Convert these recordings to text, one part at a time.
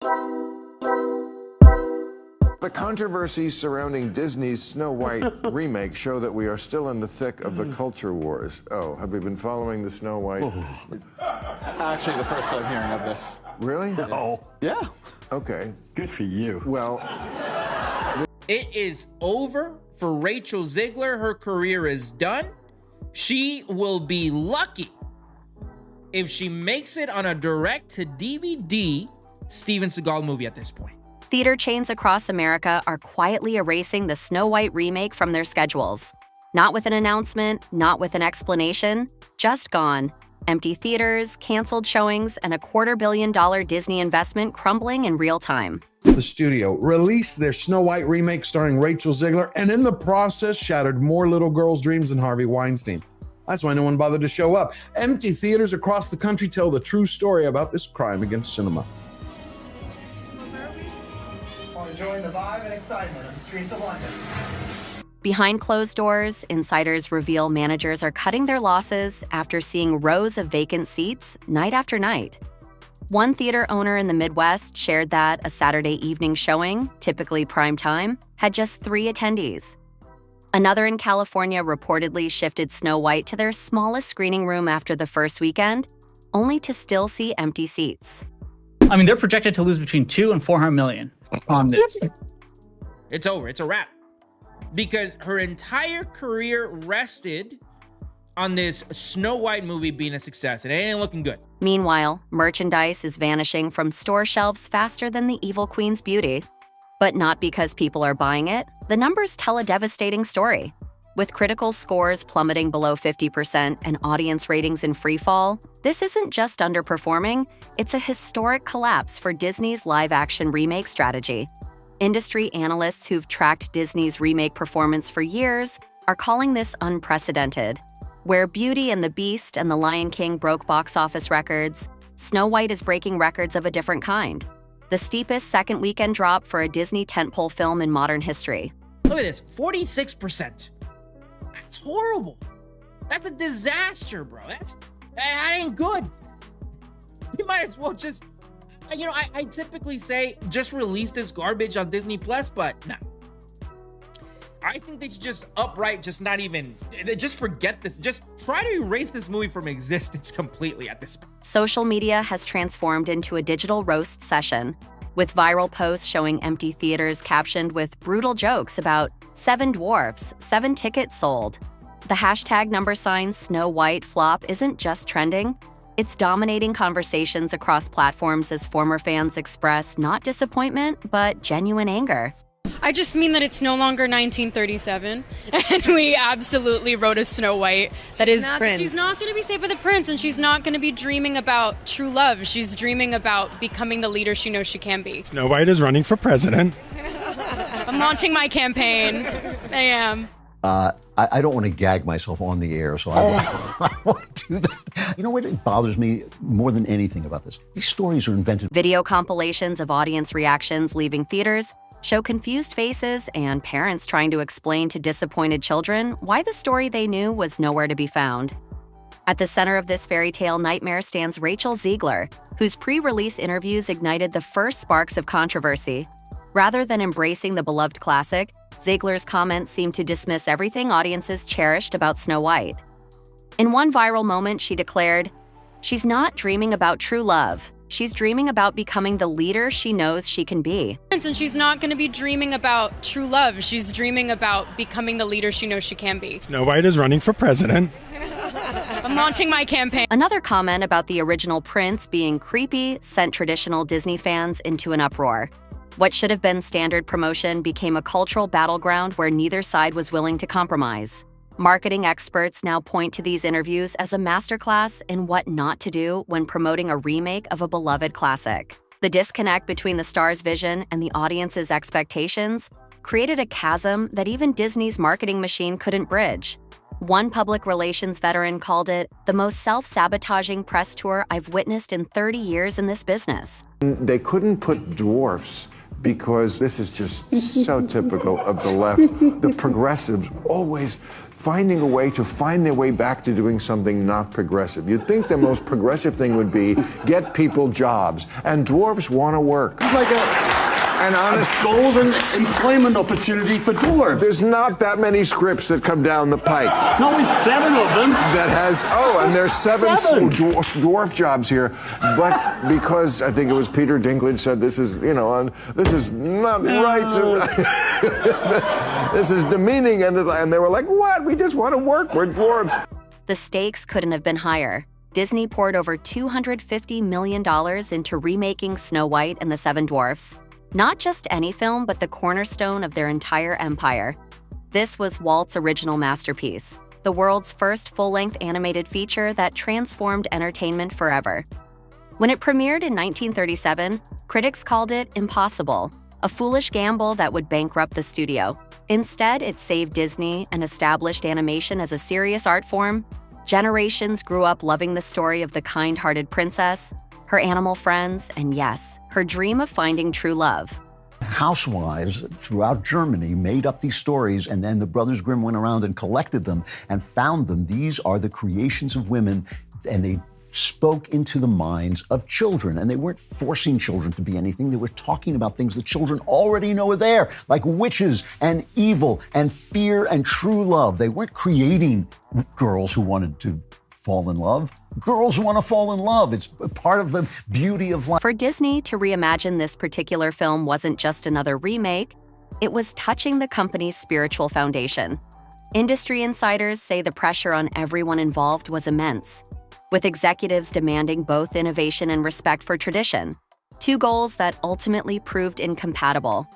The controversies surrounding Disney's Snow White remake show that we are still in the thick of the culture wars. Oh, have we been following the Snow White? Actually, the first time hearing of this. Really? No. Yeah. Okay. Good for you. Well, It is over for Rachel Zegler. Her career is done. She will be lucky if she makes it on a direct-to-DVD Steven Seagal movie at this point. Theater chains across America are quietly erasing the Snow White remake from their schedules. Not with an announcement, not with an explanation, just gone. Empty theaters, canceled showings, and a $250 million Disney investment crumbling in real time. The studio released their Snow White remake starring Rachel Zegler, and in the process shattered more little girls' dreams than Harvey Weinstein. That's why no one bothered to show up. Empty theaters across the country tell the true story about this crime against cinema. Enjoying the vibe and excitement of the streets of London. Behind closed doors, insiders reveal managers are cutting their losses after seeing rows of vacant seats night after night. One theater owner in the Midwest shared that a Saturday evening showing, typically prime time, had just 3 attendees. Another in California reportedly shifted Snow White to their smallest screening room after the first weekend, only to still see empty seats. I mean, they're projected to lose between $200 and $400 million on this. It's over. It's a wrap. Because her entire career rested on this Snow White movie being a success. It ain't looking good. Meanwhile, merchandise is vanishing from store shelves faster than the evil queen's beauty. But not because people are buying it. The numbers tell a devastating story. With critical scores plummeting below 50% and audience ratings in freefall, this isn't just underperforming, it's a historic collapse for Disney's live-action remake strategy. Industry analysts who've tracked Disney's remake performance for years are calling this unprecedented. Where Beauty and the Beast and The Lion King broke box office records, Snow White is breaking records of a different kind. The steepest second weekend drop for a Disney tentpole film in modern history. Look at this, 46%. That's horrible. That's a disaster, bro. That ain't good. You might as well just, I typically say just release this garbage on Disney Plus, but no. I think they should just just forget this. Just try to erase this movie from existence completely at this point. Social media has transformed into a digital roast session, with viral posts showing empty theaters captioned with brutal jokes about 7 dwarfs, 7 tickets sold. The hashtag # Snow White flop isn't just trending, it's dominating conversations across platforms as former fans express not disappointment, but genuine anger. I just mean that it's no longer 1937, and we absolutely wrote a Snow White that is she's not going to be saved by the prince, and she's not going to be dreaming about true love. She's dreaming about becoming the leader she knows she can be. Snow White is running for president. I'm launching my campaign. I am. I don't want to gag myself on the air, so I won't do that. You know what bothers me more than anything about this? These stories are invented. Video compilations of audience reactions leaving theaters show confused faces and parents trying to explain to disappointed children why the story they knew was nowhere to be found. At the center of this fairy tale nightmare stands Rachel Zegler, whose pre-release interviews ignited the first sparks of controversy. Rather than embracing the beloved classic, Zegler's comments seemed to dismiss everything audiences cherished about Snow White. In one viral moment, she declared, "She's not dreaming about true love. She's dreaming about becoming the leader she knows she can be." And she's not going to be dreaming about true love. She's dreaming about becoming the leader she knows she can be. Snow White is running for president. I'm launching my campaign. Another comment about the original prince being creepy sent traditional Disney fans into an uproar. What should have been standard promotion became a cultural battleground where neither side was willing to compromise. Marketing experts now point to these interviews as a masterclass in what not to do when promoting a remake of a beloved classic. The disconnect between the star's vision and the audience's expectations created a chasm that even Disney's marketing machine couldn't bridge. One public relations veteran called it the most self-sabotaging press tour I've witnessed in 30 years in this business. They couldn't put dwarfs because this is just so typical of the left. The progressives always finding a way to find their way back to doing something not progressive. You'd think the most progressive thing would be get people jobs, and dwarfs want to work. Like an honest golden employment opportunity for dwarves. There's not that many scripts that come down the pike. No, only 7 of them. That has, and there's 7 dwarf jobs here. But because I think it was Peter Dinklage said this is, this is not right. This is demeaning. And they were like, what? We just want to work. We're dwarves. The stakes couldn't have been higher. Disney poured over $250 million into remaking Snow White and the Seven Dwarfs. Not just any film, but the cornerstone of their entire empire. This was Walt's original masterpiece, the world's first full-length animated feature that transformed entertainment forever. When it premiered in 1937, critics called it impossible, a foolish gamble that would bankrupt the studio. Instead, it saved Disney and established animation as a serious art form. Generations grew up loving the story of the kind-hearted princess, her animal friends, and yes, her dream of finding true love. Housewives throughout Germany made up these stories, and then the Brothers Grimm went around and collected them and found them. These are the creations of women, and they spoke into the minds of children. And they weren't forcing children to be anything. They were talking about things that children already know are there, like witches and evil and fear and true love. They weren't creating girls who wanted to fall in love. Girls want to fall in love. It's part of the beauty of life. For Disney to reimagine this particular film wasn't just another remake, it was touching the company's spiritual foundation. Industry insiders say the pressure on everyone involved was immense, with executives demanding both innovation and respect for tradition, 2 goals that ultimately proved incompatible.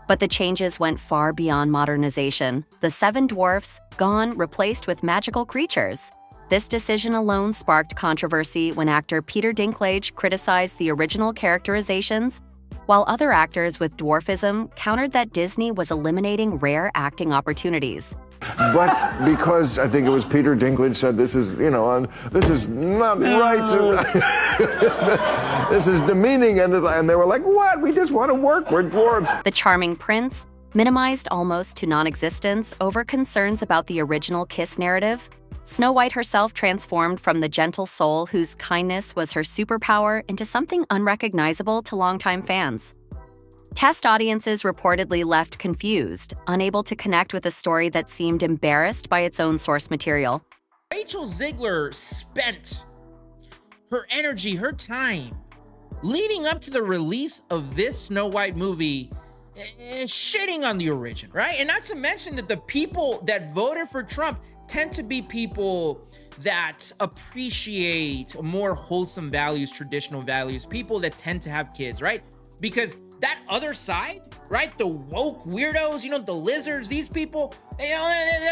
But the changes went far beyond modernization. The 7 dwarfs, gone, replaced with magical creatures. This decision alone sparked controversy when actor Peter Dinklage criticized the original characterizations, while other actors with dwarfism countered that Disney was eliminating rare acting opportunities. But because I think it was Peter Dinklage said this is, this is not right. This is demeaning. And they were like, what? We just want to work. We're dwarves. The charming prince, minimized almost to non-existence over concerns about the original kiss narrative, Snow White herself transformed from the gentle soul whose kindness was her superpower into something unrecognizable to longtime fans. Test audiences reportedly left confused, unable to connect with a story that seemed embarrassed by its own source material. Rachel Zegler spent her energy, her time, leading up to the release of this Snow White movie, shitting on the original, right? And not to mention that the people that voted for Trump tend to be people that appreciate more wholesome values, traditional values, people that tend to have kids, right? Because that other side, right? The woke weirdos, the lizards, these people, they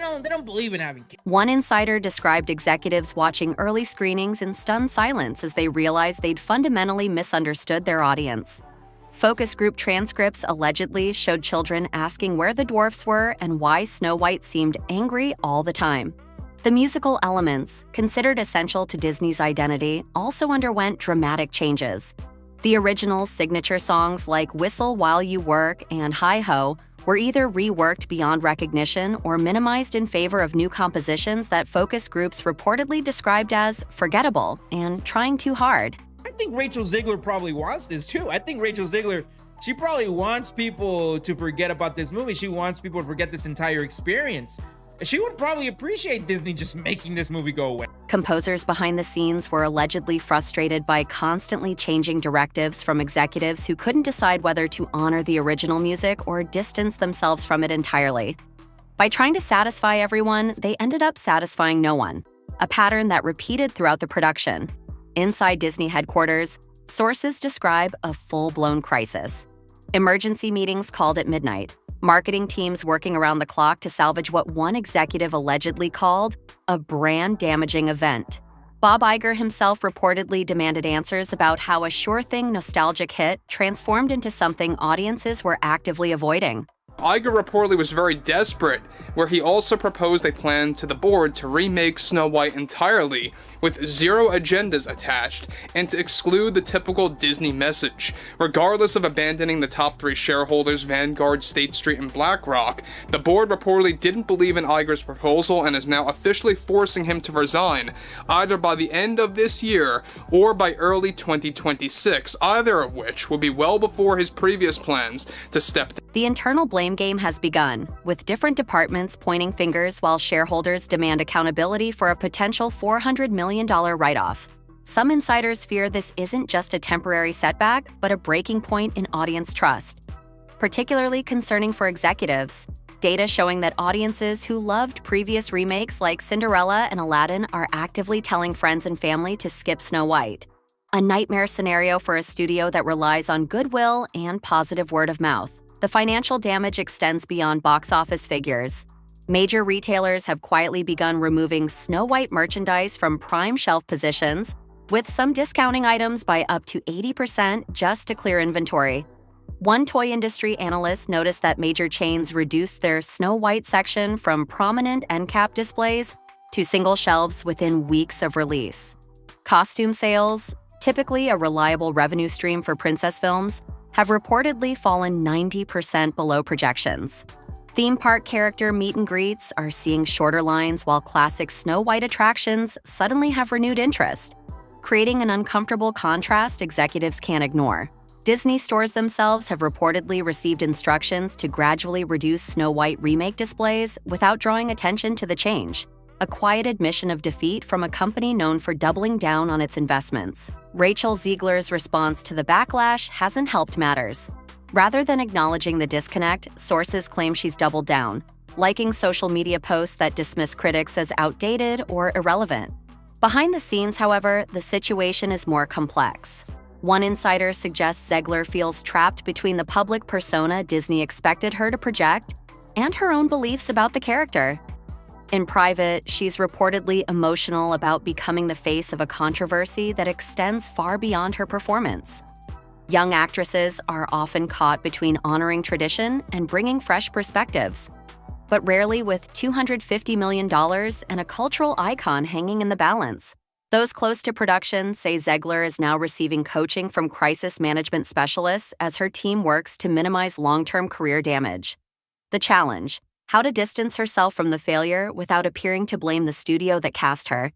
don't believe in having kids. One insider described executives watching early screenings in stunned silence as they realized they'd fundamentally misunderstood their audience. Focus group transcripts allegedly showed children asking where the dwarfs were and why Snow White seemed angry all the time. The musical elements, considered essential to Disney's identity, also underwent dramatic changes. The original's signature songs like Whistle While You Work and Hi Ho were either reworked beyond recognition or minimized in favor of new compositions that focus groups reportedly described as forgettable and trying too hard. I think Rachel Zegler probably wants this too. I think Rachel Zegler, she probably wants people to forget about this movie. She wants people to forget this entire experience. She would probably appreciate Disney just making this movie go away. Composers behind the scenes were allegedly frustrated by constantly changing directives from executives who couldn't decide whether to honor the original music or distance themselves from it entirely. By trying to satisfy everyone, they ended up satisfying no one, a pattern that repeated throughout the production. Inside Disney headquarters, sources describe a full-blown crisis. Emergency meetings called at midnight, marketing teams working around the clock to salvage what one executive allegedly called a brand-damaging event. Bob Iger himself reportedly demanded answers about how a sure-thing nostalgic hit transformed into something audiences were actively avoiding. Iger reportedly was very desperate, where he also proposed a plan to the board to remake Snow White entirely, with zero agendas attached, and to exclude the typical Disney message. Regardless of abandoning the top 3 shareholders, Vanguard, State Street, and BlackRock, the board reportedly didn't believe in Iger's proposal and is now officially forcing him to resign, either by the end of this year or by early 2026, either of which will be well before his previous plans to step down. The internal blame game has begun, with different departments pointing fingers while shareholders demand accountability for a potential $400 million write-off. Some insiders fear this isn't just a temporary setback, but a breaking point in audience trust. Particularly concerning for executives, data showing that audiences who loved previous remakes like Cinderella and Aladdin are actively telling friends and family to skip Snow White. A nightmare scenario for a studio that relies on goodwill and positive word of mouth. The financial damage extends beyond box office figures. Major retailers have quietly begun removing Snow White merchandise from prime shelf positions, with some discounting items by up to 80% just to clear inventory. One toy industry analyst noticed that major chains reduced their Snow White section from prominent end cap displays to single shelves within weeks of release. Costume sales, typically a reliable revenue stream for princess films, have reportedly fallen 90% below projections. Theme park character meet and greets are seeing shorter lines, while classic Snow White attractions suddenly have renewed interest, creating an uncomfortable contrast executives can't ignore. Disney stores themselves have reportedly received instructions to gradually reduce Snow White remake displays without drawing attention to the change. A quiet admission of defeat from a company known for doubling down on its investments. Rachel Zegler's response to the backlash hasn't helped matters. Rather than acknowledging the disconnect, sources claim she's doubled down, liking social media posts that dismiss critics as outdated or irrelevant. Behind the scenes, however, the situation is more complex. One insider suggests Zegler feels trapped between the public persona Disney expected her to project and her own beliefs about the character. In private, she's reportedly emotional about becoming the face of a controversy that extends far beyond her performance. Young actresses are often caught between honoring tradition and bringing fresh perspectives, but rarely with $250 million and a cultural icon hanging in the balance. Those close to production say Zegler is now receiving coaching from crisis management specialists as her team works to minimize long-term career damage. The challenge: how to distance herself from the failure without appearing to blame the studio that cast her.